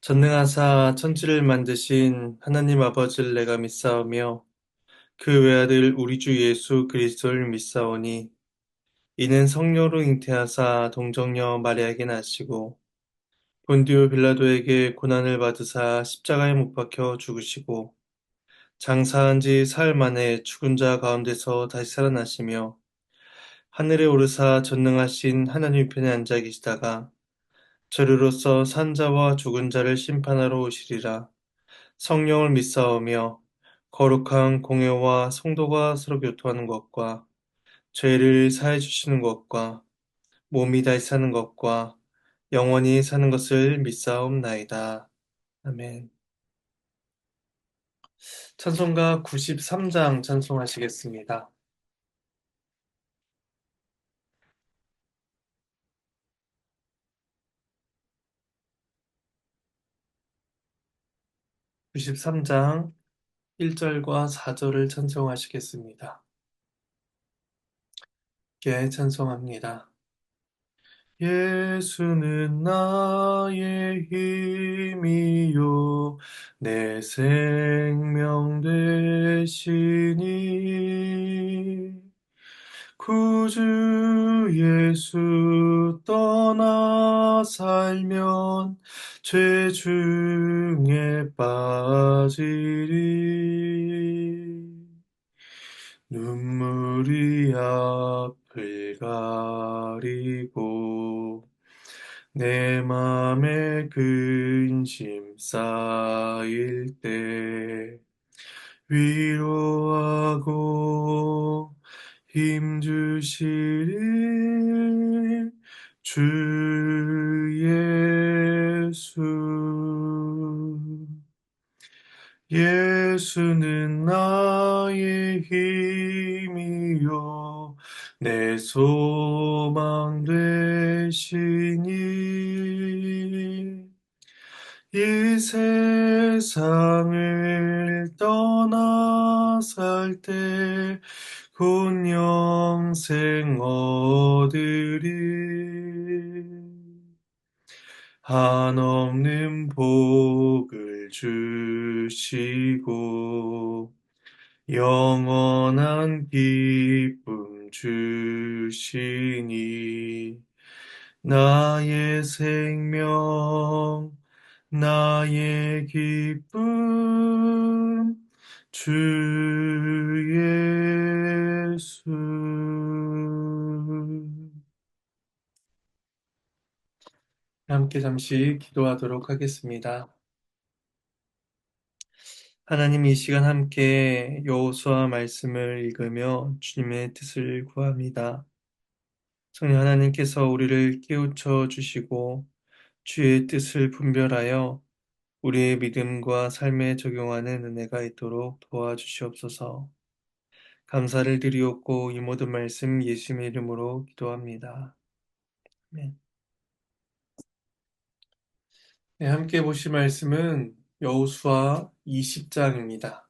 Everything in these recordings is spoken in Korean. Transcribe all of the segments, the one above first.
전능하사 천지를 만드신 하나님 아버지를 내가 믿사오며 그 외아들 우리 주 예수 그리스도를 믿사오니 이는 성령으로 잉태하사 동정녀 마리아에게 나시고 본디오 빌라도에게 고난을 받으사 십자가에 못 박혀 죽으시고 장사한 지 사흘 만에 죽은 자 가운데서 다시 살아나시며 하늘에 오르사 전능하신 하나님 편에 앉아 계시다가 저리로서 산 자와 죽은 자를 심판하러 오시리라. 성령을 믿사오며 거룩한 공회와 성도가 서로 교통하는 것과 죄를 사해 주시는 것과 몸이 다시 사는 것과 영원히 사는 것을 믿사옵나이다. 아멘. 찬송가 93장 찬송하시겠습니다. 93장 1절과 4절을 찬송하시겠습니다. 예, 찬송합니다. 예수는 나의 힘이요 내 생명 되시니 구주 예수 떠나 살면 죄 중에 빠지리 눈물이 앞을 가리고 내 맘에 근심 쌓일 때 위로하고 힘 주시리 주 예수. 예수는 나의 힘이요 내 소망 되시니 이 세상을 떠나 살 때 곧 영생 얻으리 한없는 복을 주시고 영원한 기쁨 주시니 나의 생명 나의 기쁨 주 예수. 함께 잠시 기도하도록 하겠습니다. 하나님, 이 시간 함께 여호수아 말씀을 읽으며 주님의 뜻을 구합니다. 성령 하나님께서 우리를 깨우쳐 주시고 주의 뜻을 분별하여 우리의 믿음과 삶에 적용하는 은혜가 있도록 도와주시옵소서. 감사를 드리옵고 이 모든 말씀 예수님의 이름으로 기도합니다. 아멘. 네, 함께 보실 말씀은 여호수아 20장입니다.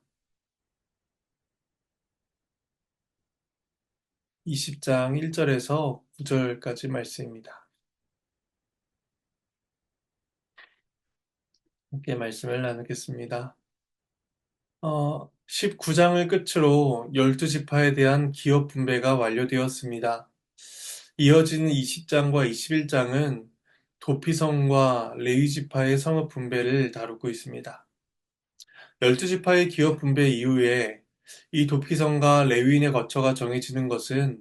20장 1절에서 9절까지 말씀입니다. 함께 말씀을 나누겠습니다. 19장을 끝으로 12지파에 대한 기업 분배가 완료되었습니다. 이어지는 20장과 21장은 도피성과 레위지파의 성읍 분배를 다루고 있습니다. 12지파의 기업 분배 이후에 이 도피성과 레위인의 거처가 정해지는 것은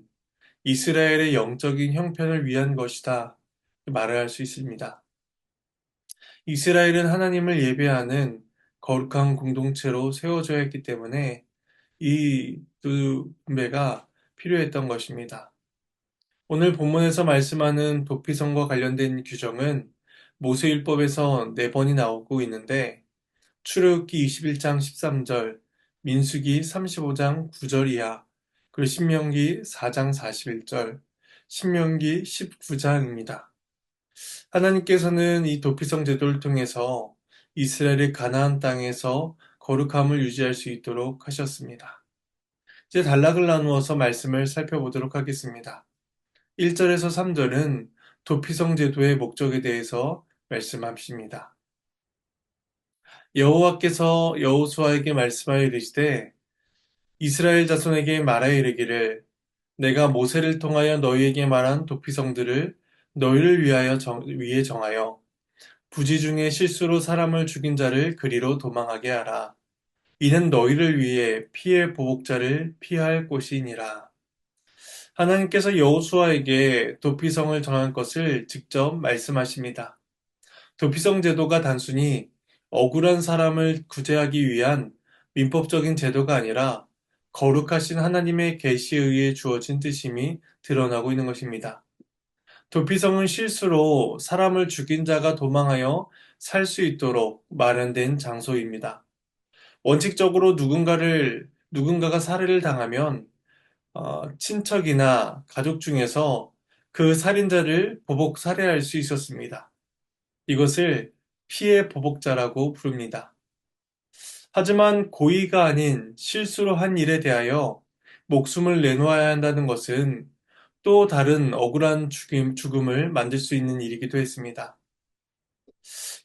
이스라엘의 영적인 형편을 위한 것이다 말을 할 수 있습니다. 이스라엘은 하나님을 예배하는 거룩한 공동체로 세워져야 했기 때문에 이 두 분배가 필요했던 것입니다. 오늘 본문에서 말씀하는 도피성과 관련된 규정은 모세율법에서 4번이 나오고 있는데 출애굽기 21장 13절, 민수기 35장 9절 이하, 그리고 신명기 4장 41절, 신명기 19장입니다. 하나님께서는 이 도피성 제도를 통해서 이스라엘의 가나안 땅에서 거룩함을 유지할 수 있도록 하셨습니다. 이제 단락을 나누어서 말씀을 살펴보도록 하겠습니다. 1절에서 3절은 도피성 제도의 목적에 대해서 말씀하십니다. 여호와께서 여호수아에게 말씀하여 이르시되 이스라엘 자손에게 말하여 이르기를 내가 모세를 통하여 너희에게 말한 도피성들을 너희를 위에 정하여 부지 중에 실수로 사람을 죽인 자를 그리로 도망하게 하라. 이는 너희를 위해 피해 보복자를 피할 곳이니라. 하나님께서 여호수아에게 도피성을 정한 것을 직접 말씀하십니다. 도피성 제도가 단순히 억울한 사람을 구제하기 위한 민법적인 제도가 아니라 거룩하신 하나님의 계시에 의해 주어진 뜻임이 드러나고 있는 것입니다. 도피성은 실수로 사람을 죽인 자가 도망하여 살 수 있도록 마련된 장소입니다. 원칙적으로 누군가가 살해를 당하면 친척이나 가족 중에서 그 살인자를 보복 살해할 수 있었습니다. 이것을 피해 보복자라고 부릅니다. 하지만 고의가 아닌 실수로 한 일에 대하여 목숨을 내놓아야 한다는 것은 또 다른 억울한 죽음을 만들 수 있는 일이기도 했습니다.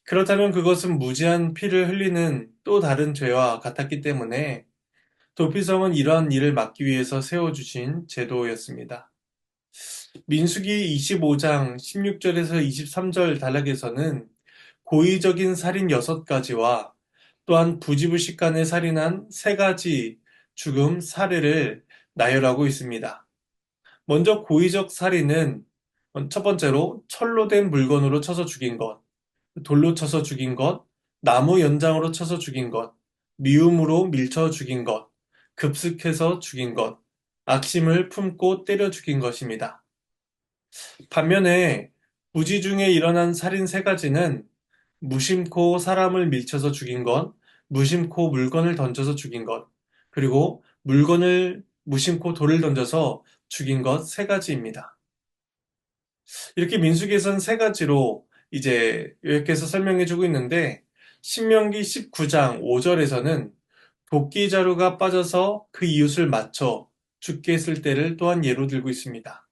그렇다면 그것은 무지한 피를 흘리는 또 다른 죄와 같았기 때문에 도피성은 이러한 일을 막기 위해서 세워주신 제도였습니다. 민수기 25장 16절에서 23절 단락에서는 고의적인 살인 6가지와 또한 부지불식간에 살인한 3가지 죽음 사례를 나열하고 있습니다. 먼저 고의적 살인은 첫 번째로 철로 된 물건으로 쳐서 죽인 것, 돌로 쳐서 죽인 것, 나무 연장으로 쳐서 죽인 것, 미움으로 밀쳐 죽인 것, 급습해서 죽인 것, 악심을 품고 때려 죽인 것입니다. 반면에 부지 중에 일어난 살인 3가지는 무심코 사람을 밀쳐서 죽인 것, 무심코 물건을 던져서 죽인 것, 그리고 물건을 무심코 돌을 던져서 죽인 것 3가지입니다. 이렇게 민수기에서는 3가지로 이제 요약해서 설명해 주고 있는데 신명기 19장 5절에서는 도끼 자루가 빠져서 그 이웃을 맞춰 죽게 했을 때를 또한 예로 들고 있습니다.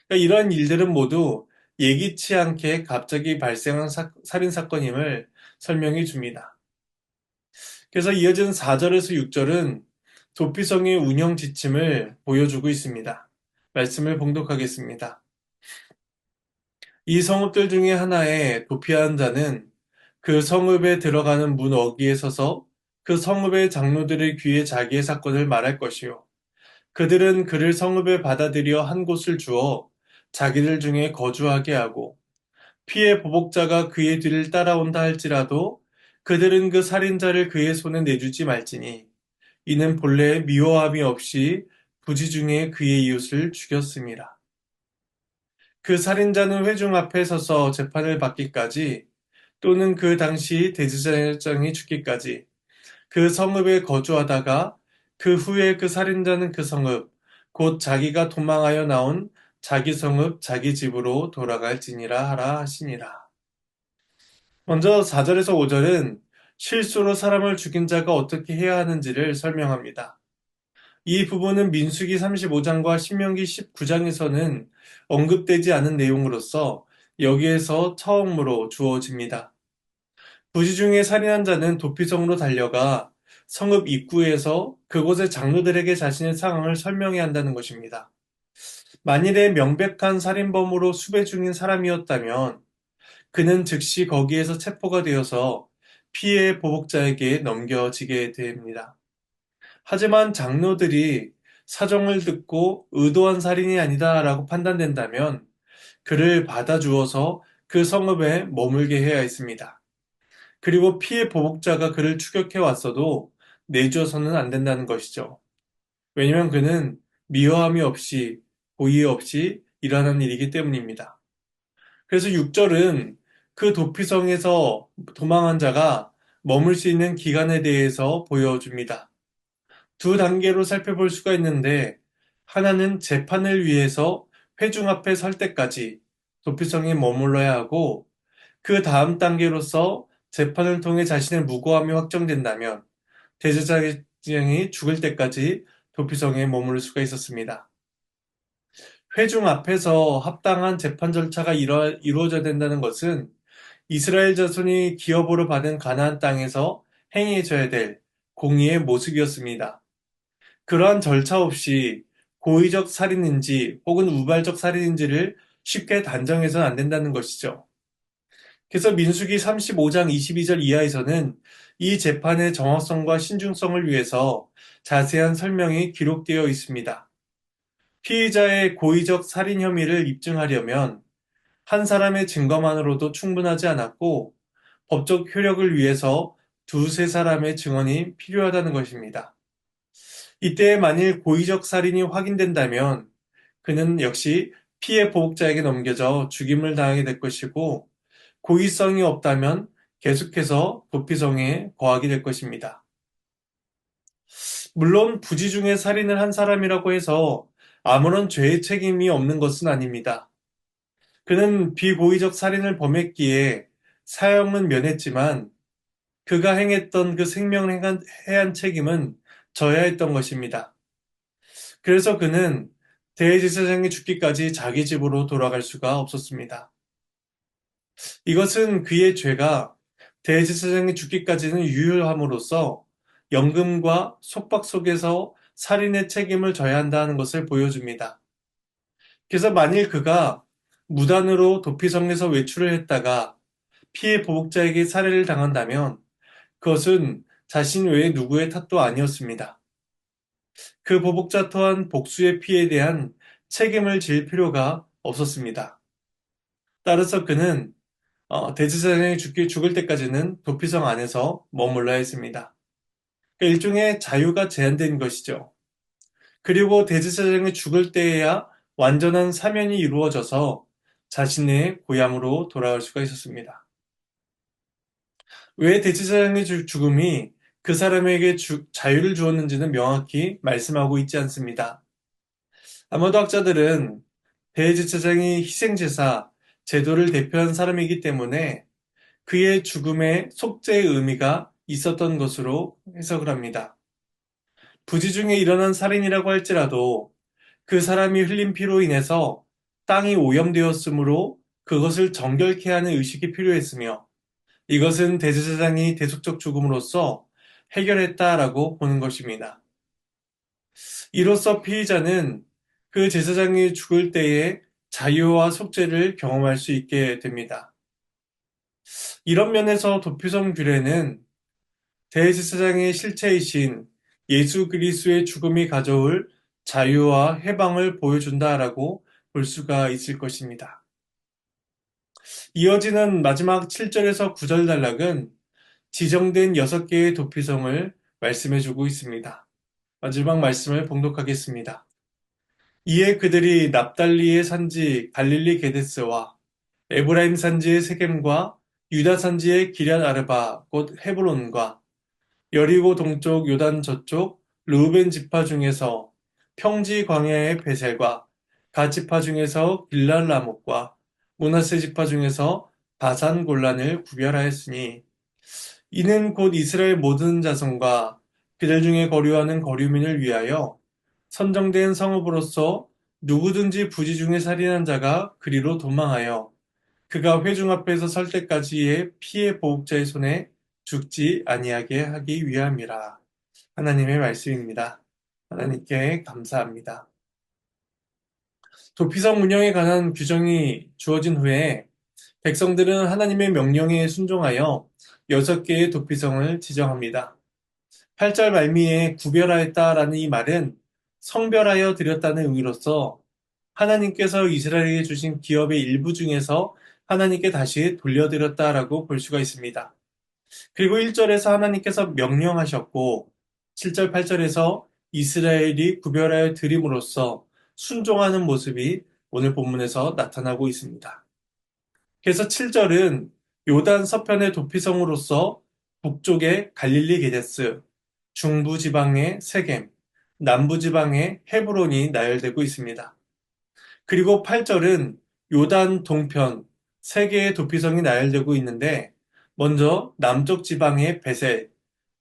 그러니까 이러한 일들은 모두 예기치 않게 갑자기 발생한 살인 사건임을 설명해 줍니다. 그래서 이어지는 4절에서 6절은 도피성의 운영 지침을 보여주고 있습니다. 말씀을 봉독하겠습니다. 이 성읍들 중에 하나에 도피한 자는 그 성읍에 들어가는 문 어귀에 서서 그 성읍의 장로들의 귀에 자기의 사건을 말할 것이요. 그들은 그를 성읍에 받아들여 한 곳을 주어 자기들 중에 거주하게 하고 피해 보복자가 그의 뒤를 따라온다 할지라도 그들은 그 살인자를 그의 손에 내주지 말지니 이는 본래 미워함이 없이 부지 중에 그의 이웃을 죽였음이라. 그 살인자는 회중 앞에 서서 재판을 받기까지 또는 그 당시 대제사장이 죽기까지 그 성읍에 거주하다가 그 후에 그 살인자는 그 성읍 곧 자기가 도망하여 나온 자기 성읍 자기 집으로 돌아갈지니라 하라 하시니라. 먼저 4절에서 5절은 실수로 사람을 죽인 자가 어떻게 해야 하는지를 설명합니다. 이 부분은 민수기 35장과 신명기 19장에서는 언급되지 않은 내용으로서 여기에서 처음으로 주어집니다. 부지 중에 살인한 자는 도피성으로 달려가 성읍 입구에서 그곳의 장로들에게 자신의 상황을 설명해야 한다는 것입니다. 만일에 명백한 살인범으로 수배 중인 사람이었다면 그는 즉시 거기에서 체포가 되어서 피해 보복자에게 넘겨지게 됩니다. 하지만 장로들이 사정을 듣고 의도한 살인이 아니다라고 판단된다면 그를 받아주어서 그 성읍에 머물게 해야 했습니다. 그리고 피해 보복자가 그를 추격해 왔어도 내줘서는 안 된다는 것이죠. 왜냐하면 그는 미워함이 없이 고의 없이 일어난 일이기 때문입니다. 그래서 6절은 그 도피성에서 도망한 자가 머물 수 있는 기간에 대해서 보여줍니다. 2단계로 살펴볼 수가 있는데 하나는 재판을 위해서 회중 앞에 설 때까지 도피성에 머물러야 하고 그 다음 단계로서 재판을 통해 자신의 무고함이 확정된다면 대제사장이 죽을 때까지 도피성에 머무를 수가 있었습니다. 회중 앞에서 합당한 재판 절차가 이루어져야 된다는 것은 이스라엘 자손이 기업으로 받은 가나안 땅에서 행해져야 될 공의의 모습이었습니다. 그러한 절차 없이 고의적 살인인지 혹은 우발적 살인인지를 쉽게 단정해서는 안 된다는 것이죠. 그래서 민수기 35장 22절 이하에서는 이 재판의 정확성과 신중성을 위해서 자세한 설명이 기록되어 있습니다. 피의자의 고의적 살인 혐의를 입증하려면 한 사람의 증거만으로도 충분하지 않았고 법적 효력을 위해서 두세 사람의 증언이 필요하다는 것입니다. 이때 만일 고의적 살인이 확인된다면 그는 역시 피해 보복자에게 넘겨져 죽임을 당하게 될 것이고 고의성이 없다면 계속해서 도피성에 거하게 될 것입니다. 물론 부지 중에 살인을 한 사람이라고 해서 아무런 죄의 책임이 없는 것은 아닙니다. 그는 비고의적 살인을 범했기에 사형은 면했지만 그가 행했던 그 생명을 해한 책임은 져야 했던 것입니다. 그래서 그는 대제사장이 죽기까지 자기 집으로 돌아갈 수가 없었습니다. 이것은 그의 죄가 대제사장이 죽기까지는 유효함으로써 연금과 속박 속에서 살인의 책임을 져야 한다는 것을 보여줍니다. 그래서 만일 그가 무단으로 도피성에서 외출을 했다가 피해 보복자에게 살해를 당한다면 그것은 자신 외에 누구의 탓도 아니었습니다. 그 보복자 또한 복수의 피해에 대한 책임을 질 필요가 없었습니다. 따라서 그는 대제사장이 죽을 때까지는 도피성 안에서 머물러야 했습니다. 그러니까 일종의 자유가 제한된 것이죠. 그리고 대제사장이 죽을 때에야 완전한 사면이 이루어져서 자신의 고향으로 돌아갈 수가 있었습니다. 왜 대제사장의 죽음이 그 사람에게 자유를 주었는지는 명확히 말씀하고 있지 않습니다. 아마도 학자들은 대제사장이 희생제사, 제도를 대표한 사람이기 때문에 그의 죽음에 속죄의 의미가 있었던 것으로 해석을 합니다. 부지 중에 일어난 살인이라고 할지라도 그 사람이 흘린 피로 인해서 땅이 오염되었으므로 그것을 정결케 하는 의식이 필요했으며 이것은 대제사장이 대속적 죽음으로써 해결했다라고 보는 것입니다. 이로써 피의자는 그 제사장이 죽을 때에 자유와 속죄를 경험할 수 있게 됩니다. 이런 면에서 도피성 규례는 대제사장의 실체이신 예수 그리스도의 죽음이 가져올 자유와 해방을 보여준다라고 볼 수가 있을 것입니다. 이어지는 마지막 7절에서 9절 단락은 지정된 6개의 도피성을 말씀해주고 있습니다. 마지막 말씀을 봉독하겠습니다. 이에 그들이 납달리의 산지 갈릴리 게데스와 에브라임 산지의 세겜과 유다 산지의 기럇 아르바 곧 헤브론과 여리고 동쪽 요단 저쪽 르우벤 지파 중에서 평지 광야의 베셀과 갓 지파 중에서 길랄 라못과 므낫세 지파 중에서 바산 골란을 구별하였으니 이는 곧 이스라엘 모든 자손과 그들 중에 거류하는 거류민을 위하여 선정된 성읍으로서 누구든지 부지 중에 살인한 자가 그리로 도망하여 그가 회중 앞에서 설 때까지의 피해 보복자의 손에 죽지 아니하게 하기 위함이라. 하나님의 말씀입니다. 하나님께 감사합니다. 도피성 운영에 관한 규정이 주어진 후에 백성들은 하나님의 명령에 순종하여 6개의 도피성을 지정합니다. 8절 말미에 구별하였다라는 이 말은 성별하여 드렸다는 의미로서 하나님께서 이스라엘에게 주신 기업의 일부 중에서 하나님께 다시 돌려드렸다라고 볼 수가 있습니다. 그리고 1절에서 하나님께서 명령하셨고 7절, 8절에서 이스라엘이 구별하여 드림으로써 순종하는 모습이 오늘 본문에서 나타나고 있습니다. 그래서 7절은 요단 서편의 도피성으로서 북쪽의 갈릴리 게데스, 중부 지방의 세겜, 남부 지방의 헤브론이 나열되고 있습니다. 그리고 8절은 요단 동편 세 개의 도피성이 나열되고 있는데 먼저 남쪽 지방의 베셀,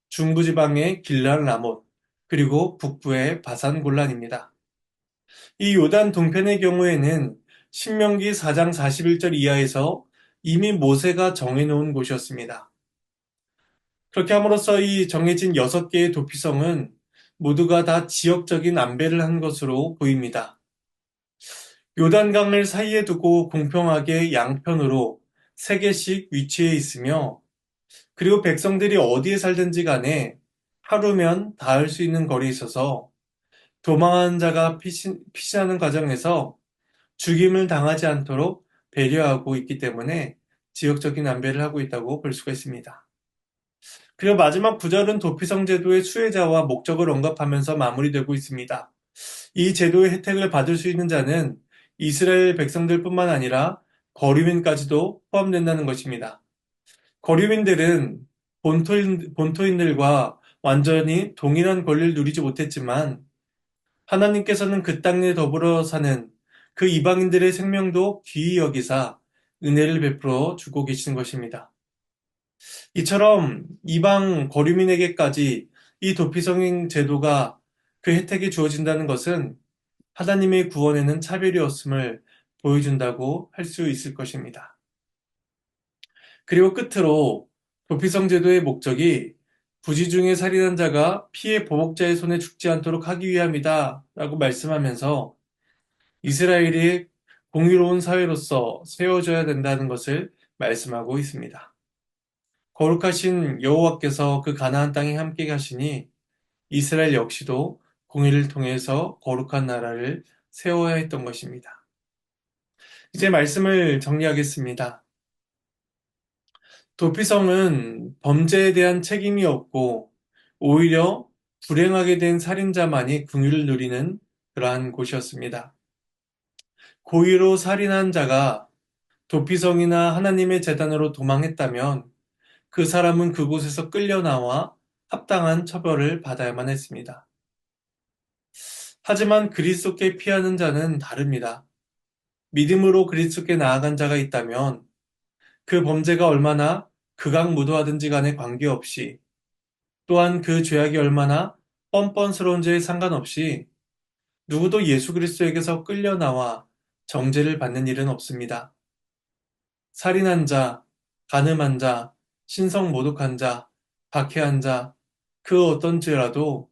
중부 지방의 길랄 라못, 그리고 북부의 바산 골란입니다. 이 요단 동편의 경우에는 신명기 4장 41절 이하에서 이미 모세가 정해놓은 곳이었습니다. 그렇게 함으로써 이 정해진 6개의 도피성은 모두가 다 지역적인 안배를 한 것으로 보입니다. 요단강을 사이에 두고 공평하게 양편으로 3개씩 위치해 있으며 그리고 백성들이 어디에 살든지 간에 하루면 닿을 수 있는 거리에 있어서 도망하는 자가 피신하는 과정에서 죽임을 당하지 않도록 배려하고 있기 때문에 지역적인 안배를 하고 있다고 볼 수가 있습니다. 그리고 마지막 구절은 도피성 제도의 수혜자와 목적을 언급하면서 마무리되고 있습니다. 이 제도의 혜택을 받을 수 있는 자는 이스라엘 백성들뿐만 아니라 거류민까지도 포함된다는 것입니다. 거류민들은 본토인들과 완전히 동일한 권리를 누리지 못했지만 하나님께서는 그 땅에 더불어 사는 그 이방인들의 생명도 귀히 여기사 은혜를 베풀어 주고 계시는 것입니다. 이처럼 이방 거류민에게까지 이 도피성인 제도가 그 혜택이 주어진다는 것은 하나님의 구원에는 차별이 없음을 보여준다고 할 수 있을 것입니다. 그리고 끝으로 도피성 제도의 목적이 부지 중에 살인한 자가 피해 보복자의 손에 죽지 않도록 하기 위함이다 라고 말씀하면서 이스라엘이 공의로운 사회로서 세워져야 된다는 것을 말씀하고 있습니다. 거룩하신 여호와께서 그 가나안 땅에 함께 가시니 이스라엘 역시도 공의를 통해서 거룩한 나라를 세워야 했던 것입니다. 이제 말씀을 정리하겠습니다. 도피성은 범죄에 대한 책임이 없고 오히려 불행하게 된 살인자만이 긍휼을 누리는 그러한 곳이었습니다. 고의로 살인한 자가 도피성이나 하나님의 재단으로 도망했다면 그 사람은 그곳에서 끌려나와 합당한 처벌을 받아야만 했습니다. 하지만 그리스도께 피하는 자는 다릅니다. 믿음으로 그리스도께 나아간 자가 있다면 그 범죄가 얼마나 극악무도하든지 간에 관계없이 또한 그 죄악이 얼마나 뻔뻔스러운 죄에 상관없이 누구도 예수 그리스도에게서 끌려나와 정죄를 받는 일은 없습니다. 살인한 자, 간음한 자, 신성 모독한 자, 박해한 자, 그 어떤 죄라도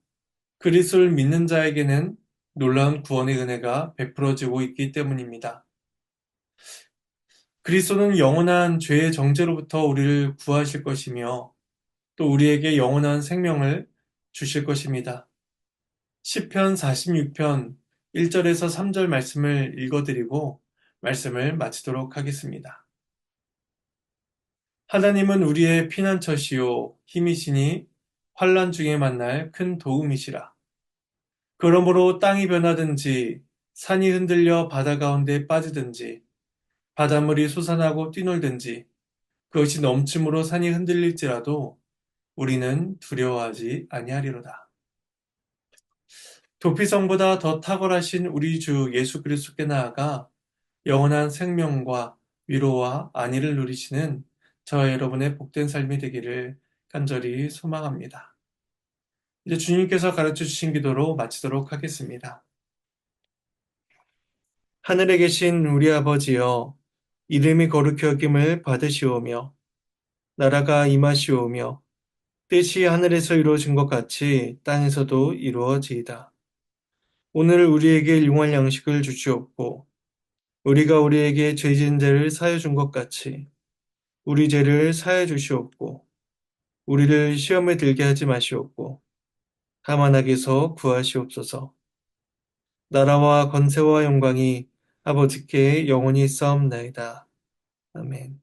그리스도를 믿는 자에게는 놀라운 구원의 은혜가 베풀어지고 있기 때문입니다. 그리스도는 영원한 죄의 정죄로부터 우리를 구하실 것이며 또 우리에게 영원한 생명을 주실 것입니다. 시편 46편 1절에서 3절 말씀을 읽어드리고 말씀을 마치도록 하겠습니다. 하나님은 우리의 피난처시요 힘이시니 환난 중에 만날 큰 도움이시라. 그러므로 땅이 변하든지 산이 흔들려 바다 가운데 빠지든지 바닷물이 솟아나고 뛰놀든지 그것이 넘침으로 산이 흔들릴지라도 우리는 두려워하지 아니하리로다. 도피성보다 더 탁월하신 우리 주 예수 그리스도께 나아가 영원한 생명과 위로와 안위를 누리시는 저와 여러분의 복된 삶이 되기를 간절히 소망합니다. 이제 주님께서 가르쳐 주신 기도로 마치도록 하겠습니다. 하늘에 계신 우리 아버지여, 이름이 거룩히 여김을 받으시오며, 나라가 임하시오며, 뜻이 하늘에서 이루어진 것 같이 땅에서도 이루어지이다. 오늘 우리에게 용할 양식을 주시옵고, 우리가 우리에게 죄진 죄를 사여 준 것 같이, 우리 죄를 사해 주시옵고, 우리를 시험에 들게 하지 마시옵고, 다만 악에서 구하시옵소서. 나라와 권세와 영광이 아버지께 영원히 있사옵나이다. 아멘.